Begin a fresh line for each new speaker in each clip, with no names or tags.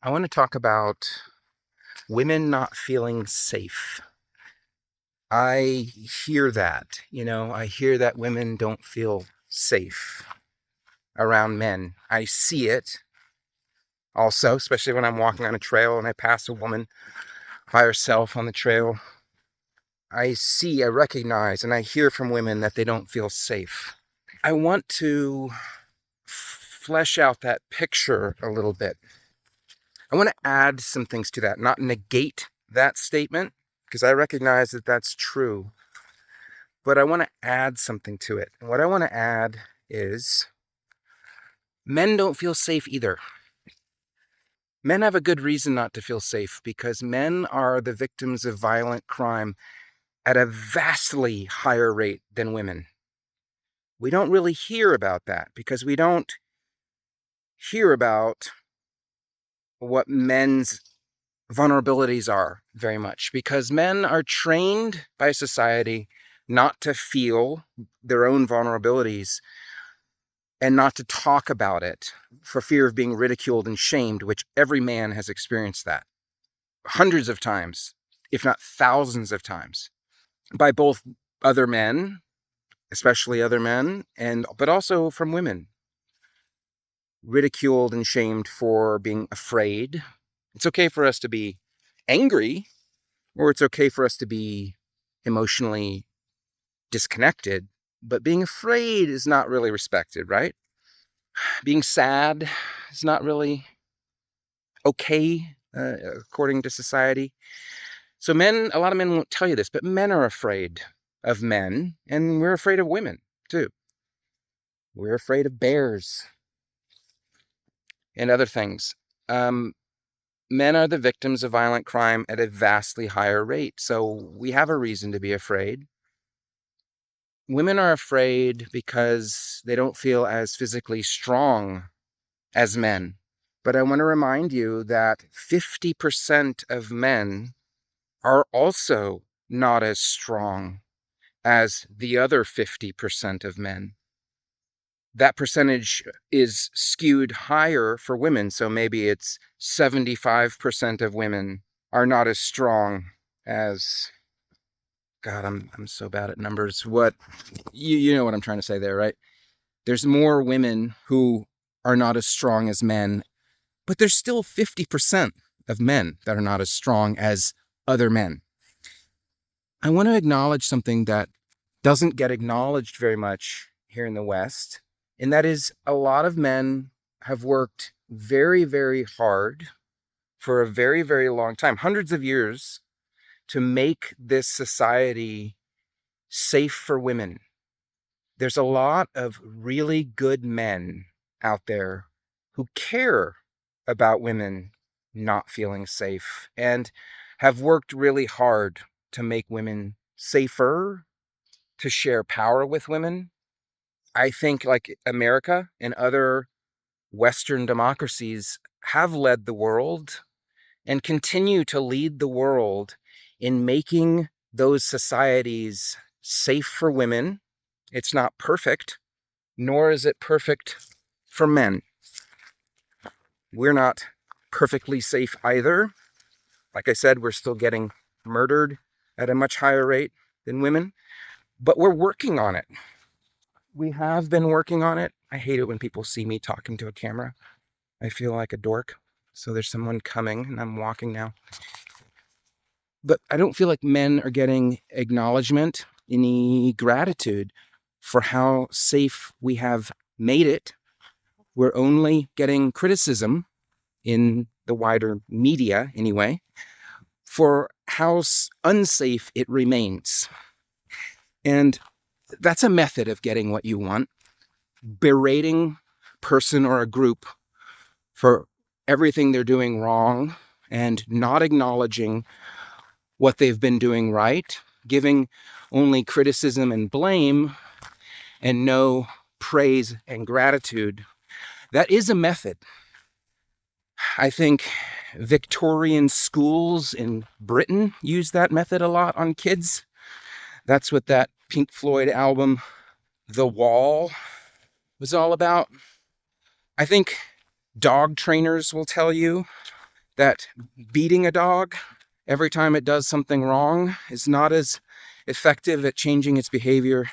I want to talk about women not feeling safe. I hear that, I hear that women don't feel safe around men. I see it also, especially when I'm walking on a trail and I pass a woman by herself on the trail. I recognize, and I hear from women that they don't feel safe. I want to flesh out that picture a little bit. I want to add some things to that, not negate that statement, because I recognize that that's true, but I want to add something to it. And what I want to add is men don't feel safe either. Men have a good reason not to feel safe because men are the victims of violent crime at a vastly higher rate than women. We don't really hear about that because we don't hear about what men's vulnerabilities are very much, because men are trained by society not to feel their own vulnerabilities and not to talk about it for fear of being ridiculed and shamed, which every man has experienced that hundreds of times, if not thousands of times, by both other men, especially other men, but also from women. Ridiculed and shamed for being afraid. It's okay for us to be angry, or it's okay for us to be emotionally disconnected, but being afraid is not really respected, right? Being sad is not really okay, according to society. So a lot of men won't tell you this, but men are afraid of men, and we're afraid of women too. We're afraid of bears and other things. Um, Men are the victims of violent crime at a vastly higher rate, so we have a reason to be afraid. Women are afraid because they don't feel as physically strong as men. But I want to remind you that 50% of men are also not as strong as the other 50% of men. That percentage is skewed higher for women, so maybe it's 75% of women are not as strong as, God, I'm so bad at numbers. What you know what I'm trying to say there, right? There's more women who are not as strong as men, but there's still 50% of men that are not as strong as other men. I want to acknowledge something that doesn't get acknowledged very much here in the West, and that is a lot of men have worked very, very hard for a very, very long time, hundreds of years, to make this society safe for women. There's a lot of really good men out there who care about women not feeling safe and have worked really hard to make women safer, to share power with women. I think like America and other Western democracies have led the world and continue to lead the world in making those societies safe for women. It's not perfect, nor is it perfect for men. We're not perfectly safe either. Like I said, we're still getting murdered at a much higher rate than women, but we're working on it. We have been working on it. I hate it when people see me talking to a camera. I feel like a dork. So there's someone coming and I'm walking now. But I don't feel like men are getting acknowledgement, any gratitude for how safe we have made it. We're only getting criticism in the wider media, anyway, for how unsafe it remains. And that's a method of getting what you want. Berating a person or a group for everything they're doing wrong and not acknowledging what they've been doing right, giving only criticism and blame and no praise and gratitude. That is a method. I think Victorian schools in Britain use that method a lot on kids. That's what that Pink Floyd album, The Wall, was all about. I think dog trainers will tell you that beating a dog every time it does something wrong is not as effective at changing its behavior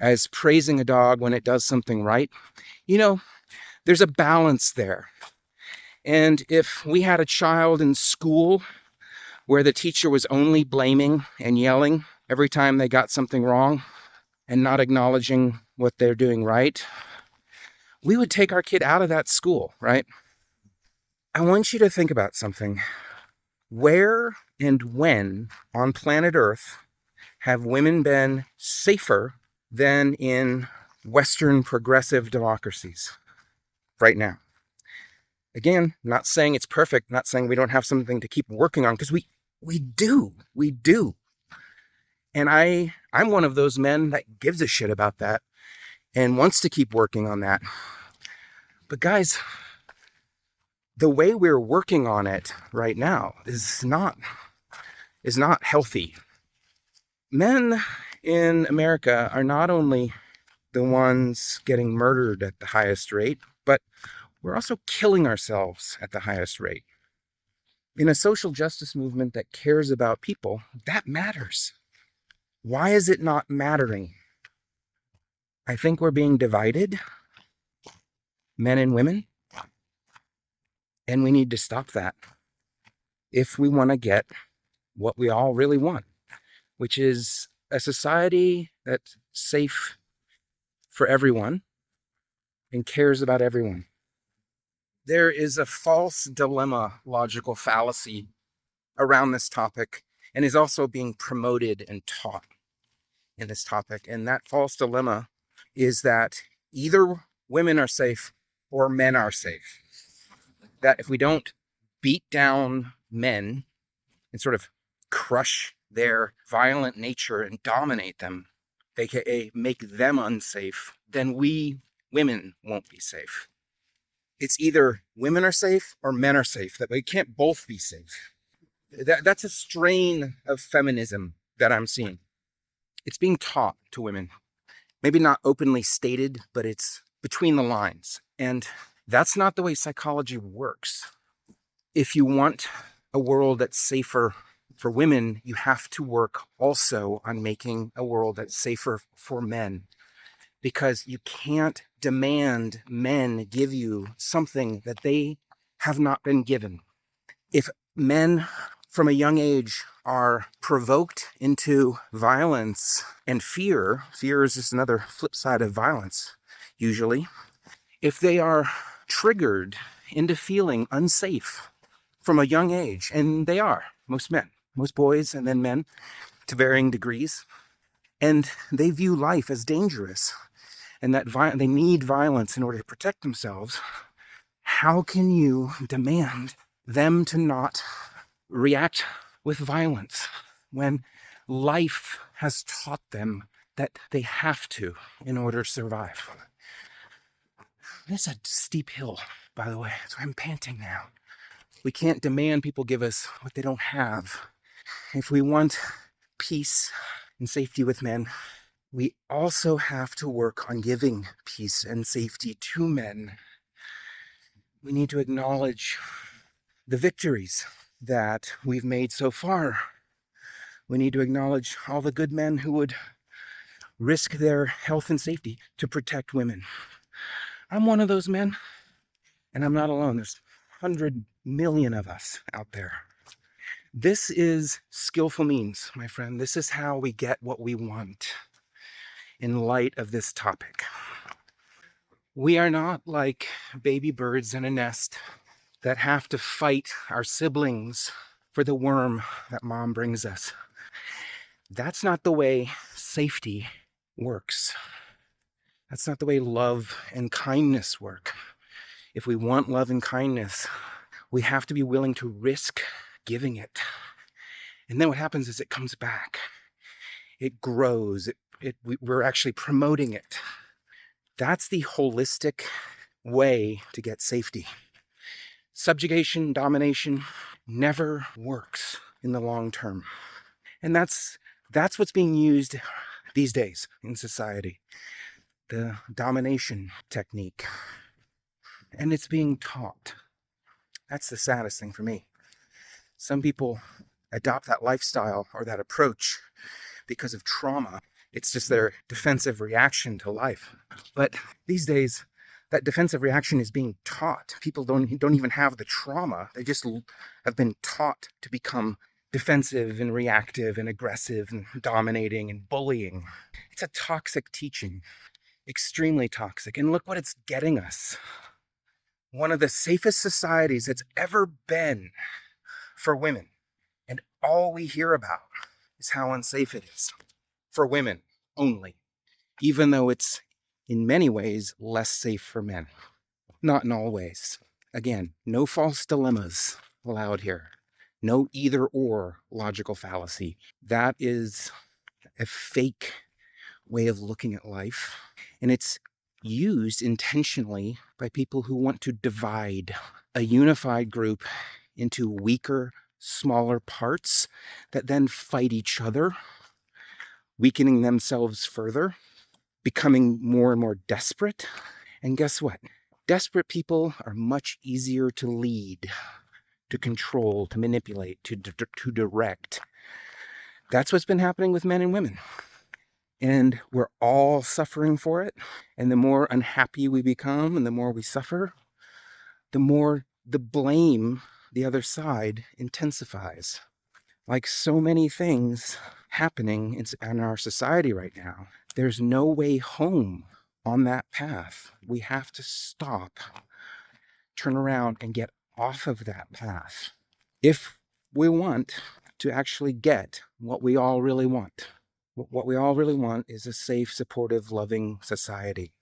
as praising a dog when it does something right. You know, there's a balance there. And if we had a child in school where the teacher was only blaming and yelling every time they got something wrong and not acknowledging what they're doing right, we would take our kid out of that school, right? I want you to think about something. Where and when on planet Earth have women been safer than in Western progressive democracies right now? Again, not saying it's perfect, not saying we don't have something to keep working on, because we do. And I'm one of those men that gives a shit about that and wants to keep working on that. But guys, the way we're working on it right now is not healthy. Men in America are not only the ones getting murdered at the highest rate, but we're also killing ourselves at the highest rate. In a social justice movement that cares about people, that matters. Why is it not mattering? I think we're being divided, men and women, and we need to stop that if we want to get what we all really want, which is a society that's safe for everyone and cares about everyone. There is a false dilemma, logical fallacy around this topic, and is also being promoted and taught in this topic. And that false dilemma is that either women are safe or men are safe. That if we don't beat down men and sort of crush their violent nature and dominate them, aka make them unsafe, then we women won't be safe. It's either women are safe or men are safe, that we can't both be safe. That's a strain of feminism that I'm seeing. It's being taught to women. Maybe not openly stated, but it's between the lines. And that's not the way psychology works. If you want a world that's safer for women, you have to work also on making a world that's safer for men. Because you can't demand men give you something that they have not been given. If men from a young age are provoked into violence and fear is just another flip side of violence, usually. If they are triggered into feeling unsafe from a young age, and they are, most men, most boys, and then men to varying degrees, and they view life as dangerous, and that they need violence in order to protect themselves, how can you demand them to not react with violence when life has taught them that they have to in order to survive? This is a steep hill, by the way. That's why I'm panting now. We can't demand people give us what they don't have. If we want peace and safety with men, we also have to work on giving peace and safety to men. We need to acknowledge the victories that we've made so far. We need to acknowledge all the good men who would risk their health and safety to protect women. I'm one of those men, and I'm not alone. There's 100 million of us out there. This is skillful means, my friend. This is how we get what we want in light of this topic. We are not like baby birds in a nest that have to fight our siblings for the worm that mom brings us. That's not the way safety works. That's not the way love and kindness work. If we want love and kindness, we have to be willing to risk giving it. And then what happens is it comes back. It grows. We're actually promoting it. That's the holistic way to get safety. Subjugation, domination never works in the long term. And that's what's being used these days in society. The domination technique. And it's being taught. That's the saddest thing for me. Some people adopt that lifestyle or that approach because of trauma. It's just their defensive reaction to life. But these days, that defensive reaction is being taught. People don't even have the trauma. They just have been taught to become defensive and reactive and aggressive and dominating and bullying. It's a toxic teaching, extremely toxic. And look what it's getting us. One of the safest societies it's ever been for women. And all we hear about is how unsafe it is for women only, even though it's in many ways less safe for men. Not in all ways. Again, no false dilemmas allowed here. No either or logical fallacy. That is a fake way of looking at life. And it's used intentionally by people who want to divide a unified group into weaker, smaller parts that then fight each other, weakening themselves further, becoming more and more desperate. And guess what? Desperate people are much easier to lead, to control, to manipulate, to direct. That's what's been happening with men and women. And we're all suffering for it. And the more unhappy we become and the more we suffer, the more the blame, the other side, intensifies. Like so many things happening in our society right now, there's no way home on that path. We have to stop, turn around, and get off of that path if we want to actually get what we all really want. What we all really want is a safe, supportive, loving society.